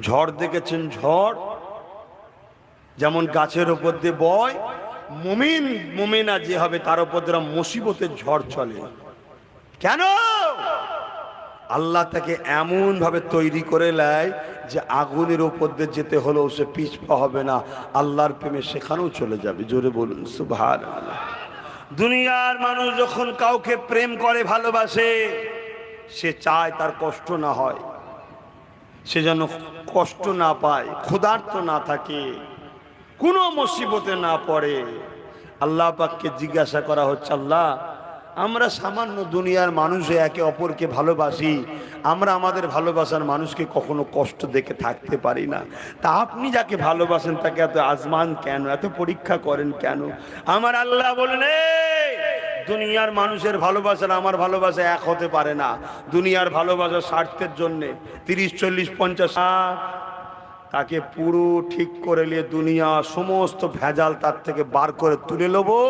ঝড় দেখেছেন? ঝড় যেমন গাছের ওপর দিয়ে বয়, মুমিন মুমিনা যে হবে তার উপর দিয়ে মুসিবতের ঝড় চলে। কেন? আল্লাহ তাকে এমন ভাবে তৈরি করে নেয় যে আগুনের উপর দিয়ে যেতে হলেও সে পিছপা হবে না, আল্লাহর প্রেমে সেখানেও চলে যাবে। জোরে বলুন সুবহানাল্লাহ। দুনিয়ার মানুষ যখন কাউকে প্রেম করে, ভালোবাসে, সে চায় তার কষ্ট না হয়, সে যেন কষ্ট না পায়, ক্ষুধার্ত না থাকে, কোনো মুসিবতে না পড়ে। আল্লাহ পাককে জিজ্ঞাসা করা হচ্ছে, আল্লাহ আমরা সামান্য দুনিয়ার মানুষে একে অপরকে ভালোবাসি, আমরা আমাদের ভালোবাসার মানুষকে কখনো কষ্ট দেখে থাকতে পারি না, তা আপনি যাকে ভালোবাসেন তাকে এত আজমান কেন, এত পরীক্ষা করেন কেন? আমার আল্লাহ বলেন, দুনিয়ার মানুষের ভালোবাসার আমার ভালোবাসা এক হতে পারে না। দুনিয়ার ভালোবাসা স্বার্থের জন্যে 30, 40, 50 তাকে পুরো ঠিক করে নিয়ে দুনিয়া সমস্ত ভেজাল তার থেকে বার করে তুলে নেবো,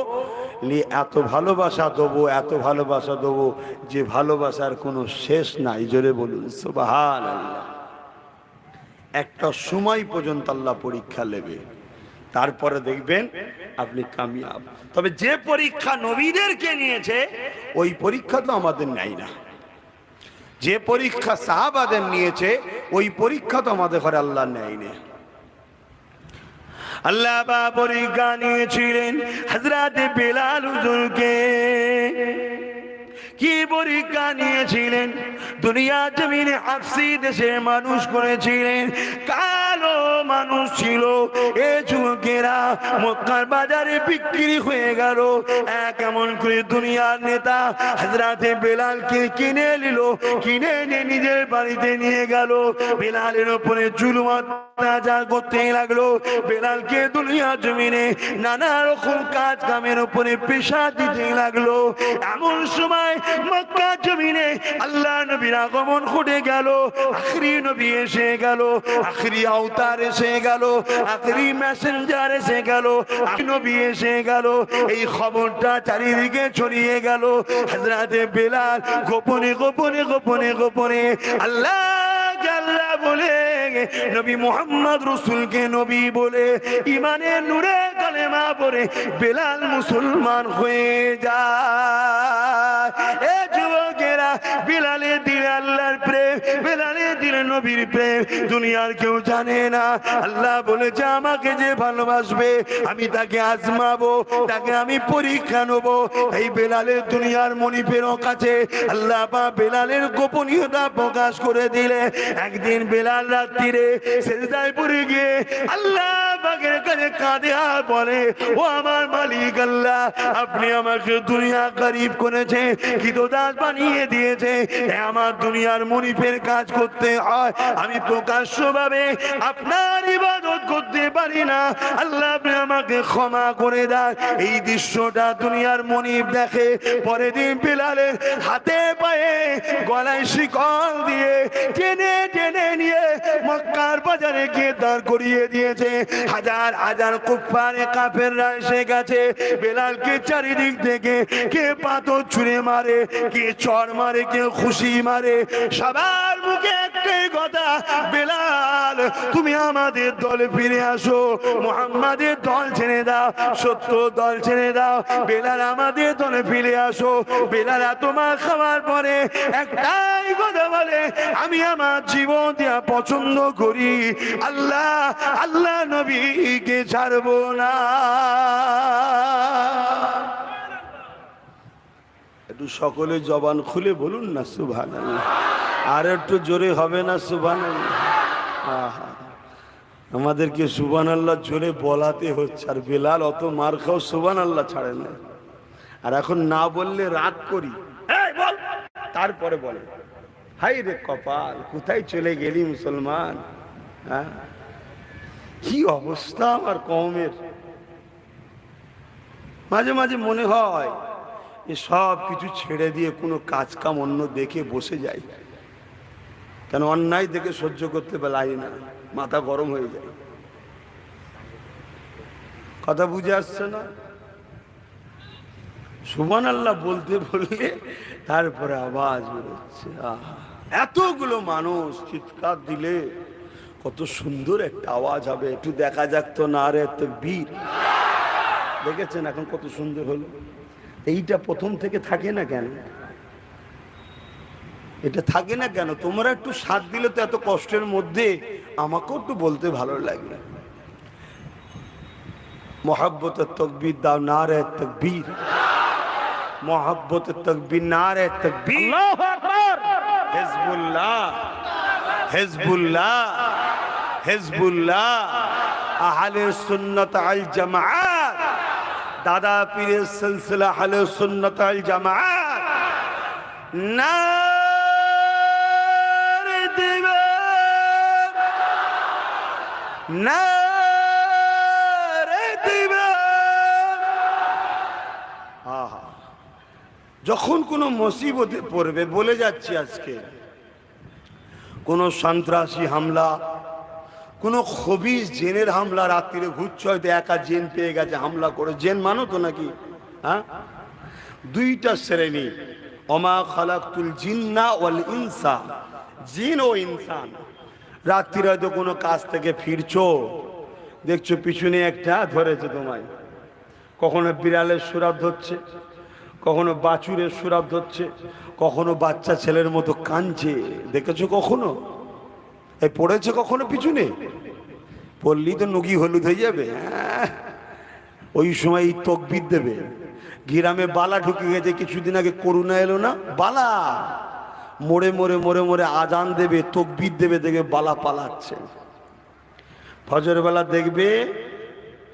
নিয়ে এত ভালোবাসা দেবো, এত ভালোবাসা দেবো যে ভালোবাসার কোনো শেষ নাই। জোরে বলুন সুবহানাল্লাহ। একটা সময় পর্যন্ত আল্লাহ পরীক্ষা নেবে, তারপরে দেখবেন আপনি কামিয়াব। তবে যে পরীক্ষা নবীদেরকে নিয়েছে ওই পরীক্ষা তো আমাদের নাই না। যে পরীক্ষা সাহাবাদের নিয়েছে ওই পরীক্ষা তো আমাদের ঘরে আল্লাহ নেয় না। আল্লাহ বা পরীক্ষা নিয়েছিলেন হযরত বেলাল হুজুরকে। কি পরীক্ষা নিয়েছিলেন? দুনিয়া জমিনে হাফসি দেশে মানুষ করেছিলেন, কালো মানুষ ছিল। এ যুবকেরা মক্কার বাজারে বিক্রি হয়ে গেল। কেমন করে দুনিয়ার নেতা হযরতে বেলালকে কিনে নিল, কিনে নিয়ে নিজের বাড়িতে নিয়ে গেল। বেলালের উপরে জুলুম অত্যাচার করতে লাগলো। বেলালকে দুনিয়া জমিনে নানা রকম কাজ কামের উপরে পেশা দিতে লাগলো। এমন সময় মক্কা জমিনে আল্লাহ নবীর আগমন ঘটে গেল। আখরি নবী এসে গেল, আখরি আওতার এসে গেল, আখরি মেসেঞ্জার এসে গেল, আখরি নবী এসে গেল। এই খবরটা চারিদিকে ছড়িয়ে গেল। হযরতে বেলাল গোপনে গোপনে গোপনে গোপনে আল্লাহ আল্লাহ বলে, নবী মুহাম্মদ রাসূলকে নবী বলে, ইমানের নূরে কালেমা পড়ে বেলাল মুসলমান হয়ে যায়। এ যুবকেরা, বেলালের দিলে আল্লাহর প্রেম, বেলালের দিলে নবীর প্রেম দুনিয়ার কেউ জানে না। আল্লাহ বলেছে, আমাকে যে ভালোবাসবে আমি তাকে আজমাবো, তাকে আমি পরীক্ষা নেবো। এই বেলালের দুনিয়ার মনিবের কাছে আল্লাহ বা বেলালের গোপনীয়তা প্রকাশ করে দিলে। একদিন বেলাল রাত্রিরে সেজদায় পড়ে গিয়ে আল্লাহ পাকের কাছে কাঁদে আর বলে, ও আমার মালিক আল্লাহ, আপনি আমাকে দুনিয়া গরিব করেছে, কৃতদাস বানিয়ে দিয়েছে। আমার দুনিয়ার মনিবের কাজ করতে হয়, আমি প্রকাশ্যভাবে আপনার ইবাদত করতে পারি না। আল্লাহ আপনি আমাকে ক্ষমা করে দেন। এই দৃশ্যটা দুনিয়ার মনিব দেখে। পরের দিন বেলালের হাতে পায়ে গলায় শিকল দিয়ে টেনে টেনে নিয়ে মক্কার বাজারে গিয়ে দাঁড় করিয়ে দিয়েছে। হাজার হাজার কুফারে কাফেররা এসে গেছে। বেলালকে চারিদিক থেকে কে পাথর ছুঁড়ে মারে, কে চড় মারে, কে খুশি মারে। সবার মুখে একটাই কথা, বেলাল তুমি আমাদের দলে ফিরে আসো, মুহাম্মাদের দল ছেড়ে দাও, সত্য দল ছেড়ে দাও। বেলাল আমাদের দলে ফিরে আসো। বেলাল তোমার খাওয়ার পরে একটাই কথা বলে, আমি আমার জীবন দিয়া পছন্দ করি, আল্লাহ আল্লাহ নবীকে ছাড়বো না। একটু সকলে জবান খুলে বলুন না সুবহানাল্লাহ। আর একটু জোরে হবে না সুবহানাল্লাহ? আমাদেরকে সুবহানাল্লাহ জোরে বলাতে হচ্ছে। আর বেলাল অত মার খাও সুবহানাল্লাহ ছাড়ে না। আর এখন না বললে রাগ করি, বল, তারপরে বলে, হাই রে কপাল, কোথায় চলে গেলি মুসলমান? কি অবস্থা আমার কওমের। মাঝে মাঝে মনে হয় এ সব কিছু ছেড়ে দিয়ে কোনো কাজ কাম অন্য দেখে বসে যায়, কেন অন্যায় দেখে সহ্য করতে পারি না, মাথা গরম হয়ে যায়। কথা বুঝে আসছে না? সুবহানাল্লাহ বলতে বললে তারপরে আওয়াজ বেরোচ্ছে। এতগুলো মানুষ চিৎকার দিলে কত সুন্দর একটা আওয়াজ হবে, একটু দেখা যাক তো নারে তাকবীর। দেখেছেন এখন কত সুন্দর হলো। এইটা প্রথম থেকে থাকে না কেন? এটা থাকে না কেন? তোমরা একটু সাথ দিলে তো এত কষ্টের মধ্যে আমাকেও একটু বলতে ভালো লাগে। মোহাব্বতের তাকবীর দাও, নারে তাকবীর। মোহাব্বতের তাকবীর, নারে তাকবীর। আল্লাহু আকবার। হিজবুল্লাহ, হিজবুল্লাহ, হিজবুল্লাহ, আহলে সুন্নাত আল জামাআত, দাদা পীরের সিলসিলা আহলে সুন্নাত আল জামাআত। নারে দিবেন, নারে দিবেন। আহা, যখন কোনো মুসিবতে পড়বে, বলে যাচ্ছি আজকে কোনো সন্ত্রাসী হামলা, কোনো খবিস জেনের হামলা, রাত্রিরে ঘুরছে হয়তো একা জেন পেয়ে গেছে, হামলা করে। জেন মানো তো নাকি? হ্যাঁ, দুইটা শ্রেণী, ওমা খালাকতুল জিন্না ওয়াল ইনসা, জিন ও ইনসান। রাত্রিরে হয়তো কোনো কাজ থেকে ফিরছো, দেখছো পিছনে একটা ধরেছে তোমায়, কখনো বিড়ালের সুরাব ধরছে, কখনো বাছুরের সুরাব ধরছে, কখনো বাচ্চা ছেলের মতো কাঁদছে, দেখেছো কখনো? এই পড়েছে কখনো পিছনে? পড়লি তো নুগি হলুদ হয়ে যাবে। ওই সময় তকবির দেবে। গ্রামে বালা ঢুকে গেছে, কিছুদিন আগে করোনা এলো না, বালা মোড়ে মোড়ে মোড়ে মোড়ে আজান দেবে, তকবির দেবে, দেখবে বালা পালাচ্ছে। ফজর বেলা দেখবে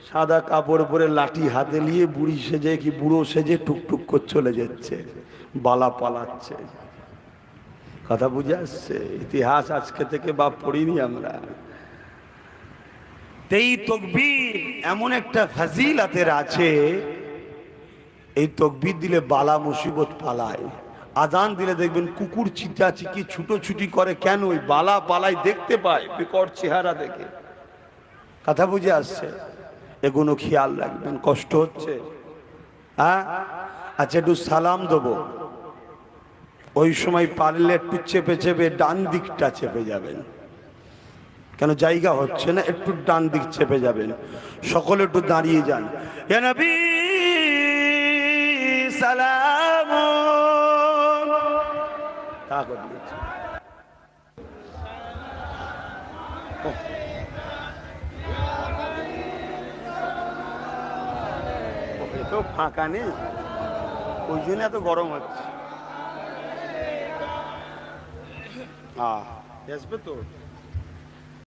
সাদা কাপড় পরে লাঠি হাতে নিয়ে বুড়ি সেজে কি বুড়ো সেজে টুকটুক করে চলে যাচ্ছে, বালা পালাচ্ছে। কথা বুঝে আসছে? ইতিহাস আজকে থেকে বা পড়িনি আমরা। এই তাকবীর এমন একটা ফাজিলাতের আছে, এই তাকবীর দিলে বালা মুসিবত পালায়। আজান দিলে দেখবেন কুকুর চিটাচিকি ছুটোছুটি করে, কেন? ওই বালা পালায় দেখতে পায় বিকট চেহারা দেখে। কথা বুঝে আসছে? এগুলো খেয়াল রাখবেন। কষ্ট হচ্ছে? হ্যাঁ, আচ্ছা একটু সালাম দেবো, ওই সময় পারলে একটু চেপে চেপে ডান দিকটা চেপে যাবেন, কেন জায়গা হচ্ছে না, একটু ডান দিক চেপে যাবেন। সকলে একটু দাঁড়িয়ে যান। ইয়া নবী সালাম। তা করে দিয়েছে তো ফাঁকা নেই, ওই জন্য এত গরম হচ্ছে। আসবে তো।